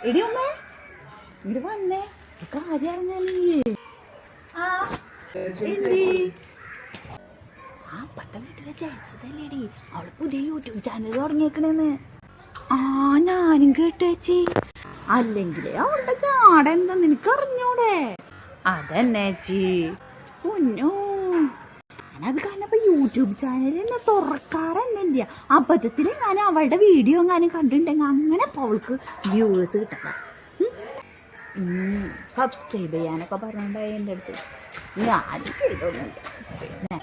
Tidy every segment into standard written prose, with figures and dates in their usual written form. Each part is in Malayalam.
എടി അമ്മേ ഇങ്ങോട്ട് വന്നേ കാര്യം അറിഞ്ഞാലേ ആ പട്ട വീട്ടിലെ ജയസുധല്ലേടി അവള് പുതിയ യൂട്യൂബ് ചാനൽ തുടങ്ങിയേക്കണേന്ന്. ഞാനും കേട്ടേച്ചി. അല്ലെങ്കിലേ അവളുടെ ചാട എന്താ നിനക്ക് അറിഞ്ഞൂടെ? അതന്നെ ചേച്ചി പൊന്നോ. ഞാനത് കാരണം യൂട്യൂബ് ചാനൽ എന്നെ തുറക്കാറന്നില്ല. അബദ്ധത്തിൽ ഞാൻ അവളുടെ വീഡിയോ എങ്ങാനും കണ്ടിട്ടുണ്ടെങ്കിൽ അങ്ങനെ അപ്പോൾ അവൾക്ക് വ്യൂവേഴ്സ് കിട്ടണ്ട. സബ്സ്ക്രൈബ് ചെയ്യാനൊക്കെ പറഞ്ഞിട്ടുണ്ടായി എൻ്റെ അടുത്ത്. ഞാനും ചെയ്തൊന്നുമില്ല. പിന്നെ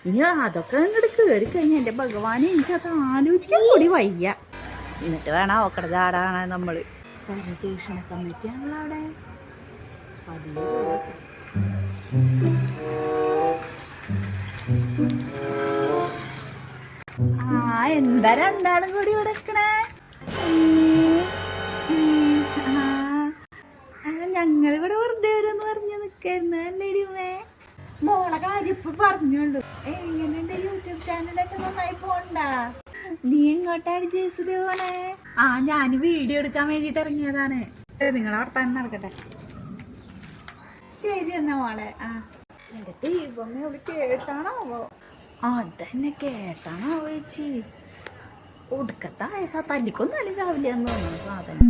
ഇനി അതൊക്കെ അങ്ങോട്ട് കയറി കഴിഞ്ഞാൽ എൻ്റെ ഭഗവാനെ എനിക്കത് ആലോചിക്കാൻ കൂടി വയ്യ. എന്നിട്ട് വേണം അവക്കടെ ചാടാണ് നമ്മൾ. കമ്മ്യൂണിക്കേഷൻ കമ്മിറ്റി ആണല്ലോ അവിടെ. എന്താ രണ്ടാളും കൂടി ഉടക്കണേ? ഞങ്ങളിവിടെ വെറുതെ വരുമെന്ന് പറഞ്ഞ് നിൽക്കായിരുന്നു അല്ലേടിമേ. മോളെ കാര്യം ഇപ്പൊ പറഞ്ഞോളൂ. എങ്ങനെയുണ്ട് യൂട്യൂബ് ചാനലൊക്കെ നന്നായി പോണ്ടാ? നീ എങ്ങോട്ടാണ് ജയിച്ചത് പോണേ? ഞാൻ വീഡിയോ എടുക്കാൻ വേണ്ടിട്ട് ഇറങ്ങിയതാണ്. നിങ്ങളെ വർത്താനം നടക്കട്ടെ. ശരി എന്നാ മോളെ. എന്റെ ദൈവമേ അവള് കേട്ടാണാവോ? അതന്നെ കേട്ടാണാവോ ചേച്ചി. ഒടുക്കത്തെ വയസ്സാ തല്ലിക്കൊന്നാലും ചാവില്ല എന്ന് പറഞ്ഞു സാധനം.